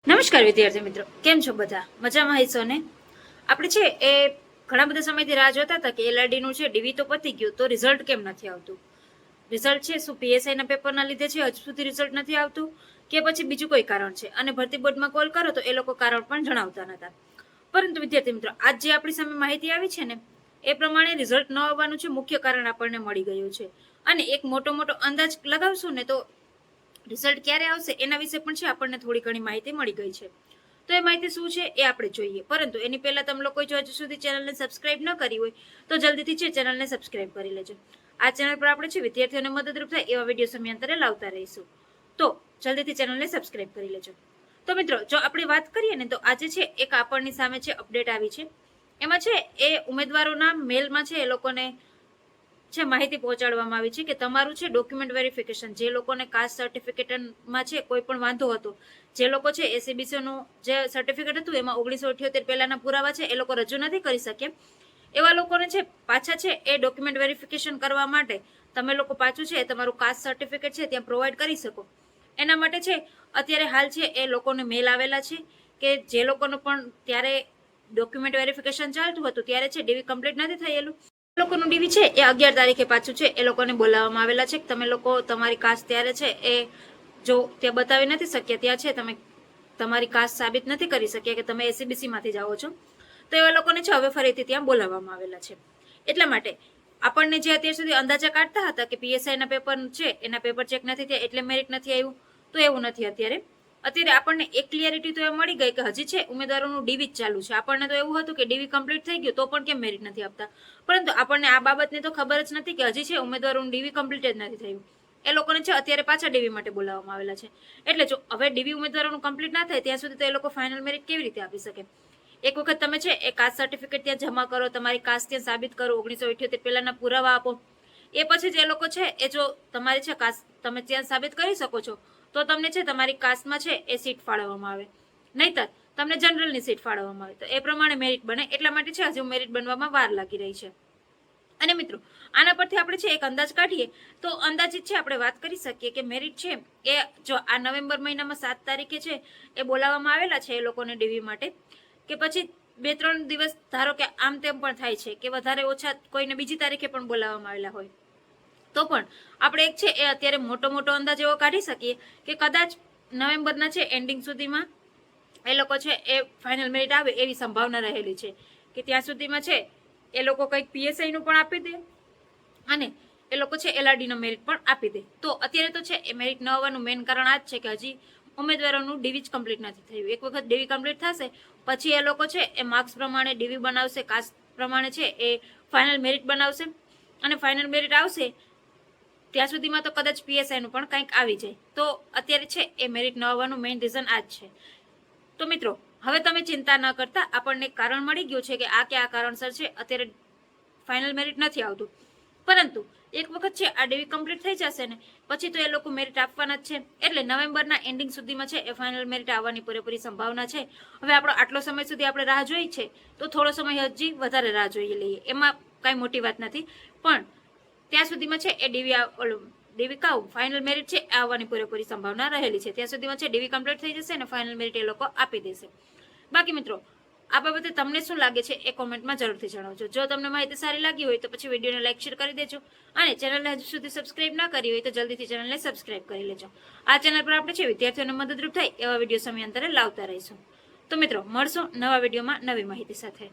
નમસ્કાર વિદ્યાર્થી મિત્રો, કેમ છો બધા? મજામાં હશો ને? આપણે છે એ ઘણા બધા સમયથી રાહ જોતા હતા કે એલઆરડી નું છે ડીવી તો પતી ગયું, તો રિઝલ્ટ કેમ નથી આવતું? રિઝલ્ટ છે શું પીએસઆઈ ના પેપરના લીધે છે હજુ સુધી રિઝલ્ટ નથી આવતું, કે પછી બીજું કોઈ કારણ છે? અને ભરતી બોર્ડમાં કોલ કરો તો એ લોકો કારણ પણ જણાવતા નતા. પરંતુ વિદ્યાર્થી મિત્રો, આજ જે આપણી સામે માહિતી આવી છે ને, એ પ્રમાણે રિઝલ્ટ ન આવવાનું છે મુખ્ય કારણ આપણને મળી ગયું છે. અને એક મોટો અંદાજ લગાવશું ને તો રિઝલ્ટ ક્યારે આવશે એના વિશે પણ છે આપણને થોડી ઘણી માહિતી મળી ગઈ છે. તો એ માહિતી શું છે એ આપણે જોઈએ, પરંતુ એની પહેલા તમે લોકો જો હજુ સુધી ચેનલને સબસ્ક્રાઇબ ન કરી હોય તો જલ્દીથી છે ચેનલને સબસ્ક્રાઇબ કરી લેજો. આ ચેનલ પર આપણે છે વિદ્યાર્થીઓને મદદરૂપ થાય એવા વિડીયો સમયાંતરે લાવતા રહીશું, તો જલ્દીથી ચેનલને સબસ્ક્રાઇબ કરી લેજો. તો મિત્રો, જો આપણે વાત કરીએ ને તો આજે છે એક આપણની સામે છે અપડેટ આવી છે. એમાં છે એ ઉમેદવારોના મેલમાં છે એ લોકોને છે માહિતી પહોંચાડવામાં આવી છે કે તમારું છે ડોક્યુમેન્ટ વેરિફિકેશન, જે લોકોને કાસ્ટ સર્ટિફિકેટમાં છે કોઈ પણ વાંધો હતો, જે લોકો છે એસીબીસી નું જે સર્ટિફિકેટ હતું એમાં 1978 પહેલાના પુરાવા છે એ લોકો રજૂ નથી કરી શકે, એવા લોકોને છે પાછા છે એ ડોક્યુમેન્ટ વેરિફિકેશન કરવા માટે તમે લોકો પાછું છે તમારું કાસ્ટ સર્ટિફિકેટ છે ત્યાં પ્રોવાઈડ કરી શકો. એના માટે છે અત્યારે હાલ છે એ લોકોને મેલ આવેલા છે કે જે લોકોનું પણ ત્યારે ડોક્યુમેન્ટ વેરિફિકેશન ચાલતું હતું ત્યારે છે ડીવી કમ્પ્લીટ નથી થયેલું, લોકોનું ડીવી છે એ 11 તારીખે પાછું છે એ લોકોને બોલાવવામાં આવેલા છે કે તમે લોકો તમારી કાસ્ટ ત્યારે છે એ જો ત્યાં બતાવી નથી શક્યા, ત્યાં છે તમે તમારી કાસ્ટ સાબિત નથી કરી શક્યા કે તમે એસીબીસી માંથી જાઓ છો, તો એવા લોકોને છે હવે ફરીથી ત્યાં બોલાવવામાં આવેલા છે. એટલા માટે આપણને જે અત્યાર સુધી અંદાજા કાઢતા હતા કે પીએસઆઈ ના પેપર છે એના પેપર ચેક નથી થયા એટલે મેરિટ નથી આવ્યું, તો એવું નથી. અત્યારે આપણને એક ક્લિયરિટી તો એ મળી ગઈ કે હજી છે ઉમેદવારોનું ડીવી જ ચાલુ છે. આપણને તો એવું હતું કે ડીવી કમ્પ્લીટ થઈ ગયું તો પણ કેમ મેરિટ નથી આપતા, પરંતુ આપણને આ બાબતની તો ખબર જ નથી કે હજી છે ઉમેદવારોનું ડીવી કમ્પ્લીટ જ નથી થયું. એ લોકોને છે અત્યારે પાછા ડીવી માટે બોલાવવામાં આવેલા છે. એટલે જો હવે ડીવી ઉમેદવારોનું કમ્પ્લીટ ના થાય ત્યાં સુધી તો એ લોકો ફાઇનલ મેરિટ કેવી રીતે આપી શકે? એક વખત તમે છે એ કાસ્ટ સર્ટિફિકેટ ત્યાં જમા કરો, તમારી કાસ્ટ ત્યાં સાબિત કરો, 1978 પહેલાના પુરાવા આપો, એ પછી જ એ લોકો છે એ જો તમારી છે કાસ્ટ તમે ત્યાં સાબિત કરી શકો છો તો તમને છે તમારી કાસ્ટમાં છે એ સીટ ફાળવવામાં આવે, નહીતર તમને જનરલની સીટ ફાળવવામાં આવે. તો એ પ્રમાણે મેરિટ બને, એટલા માટે છે હજુ મેરિટ બનવામાં વાર લાગી રહી છે. અને મિત્રો, આના પરથી આપણે છે એક અંદાજ કાઢીએ તો અંદાજિત છે આપણે વાત કરી શકીએ કે મેરિટ છે એ જો આ નવેમ્બર મહિનામાં 7 તારીખે છે એ બોલાવવામાં આવેલા છે એ લોકોને ડીવી માટે, કે પછી 2-3 દિવસ ધારો કે આમ તેમ પણ થાય છે કે વધારે ઓછા કોઈને બીજી તારીખે પણ બોલાવવામાં આવેલા હોય, તો પણ આપણે એક છે એ અત્યારે મોટો અંદાજ એવો કાઢી શકીએ કે કદાચ નવેમ્બરના છે એન્ડિંગ સુધીમાં એ લોકો છે એ ફાઇનલ મેરિટ આવે એવી સંભાવના રહેલી છે કે ત્યાં સુધીમાં છે એ લોકો કંઈક પીએસઆઈ નું પણ આપી દે અને એ લોકો છે એલઆરડી નો મેરિટ પણ આપી દે. તો અત્યારે તો છે એ મેરિટ ન આવવાનું મેઇન કારણ આ જ છે કે હજી ઉમેદવારોનું ડીવી જ કમ્પ્લીટ નથી થયું. એક વખત ડીવી કમ્પ્લીટ થશે પછી એ લોકો છે એ માર્ક્સ પ્રમાણે ડીવી બનાવશે, કાસ્ટ પ્રમાણે છે એ ફાઇનલ મેરિટ બનાવશે, અને ફાઇનલ મેરિટ આવશે ત્યાં સુધીમાં તો કદાચ પીએસઆઈ નું પણ કંઈક આવી જાય. તો અત્યારે છે એ મેરિટ ન આવવાનું મેઇન રીઝન આ જ છે. તો મિત્રો, હવે તમે ચિંતા ન કરતા, આપણને કારણ મળી ગયું છે કે આ કારણસર છે અત્યારે ફાઇનલ મેરિટ નથી આવતું. પરંતુ એક વખત છે આ ડીવી કમ્પ્લીટ થઈ જશે ને પછી તો એ લોકો મેરિટ આપવાના જ છે, એટલે નવેમ્બરના એન્ડિંગ સુધીમાં છે એ ફાઇનલ મેરિટ આવવાની પૂરેપૂરી સંભાવના છે. હવે આપણો આટલો સમય સુધી આપણે રાહ જોઈ છે તો થોડો સમય હજી વધારે રાહ જોઈ લઈએ, એમાં કાંઈ મોટી વાત નથી. પણ ત્યાં સુધીમાં છે એ ડીવી ફાઇનલ મેરિટ છે આવવાની પૂરેપૂરી સંભાવના રહેલી છે. ત્યાં સુધીમાં છે ડીવી કમ્પ્લીટ થઈ જશે અને ફાઇનલ મેરિટ એ લોકો આપી દેશે. બાકી મિત્રો, આ બાબતે તમને શું લાગે છે એ કોમેન્ટમાં જરૂરથી જણાવજો. જો તમને માહિતી સારી લાગી હોય તો પછી વિડીયોને લાઈક શેર કરી દેજો, અને ચેનલને હજુ સુધી સબસ્ક્રાઇબ ના કરી હોય તો જલ્દીથી ચેનલને સબસ્ક્રાઇબ કરી લેજો. આ ચેનલ પર આપણે છે વિદ્યાર્થીઓને મદદરૂપ થાય એવા વિડીયો સમયાંતરે લાવતા રહીશું. તો મિત્રો, મળશું નવા વિડીયોમાં નવી માહિતી સાથે.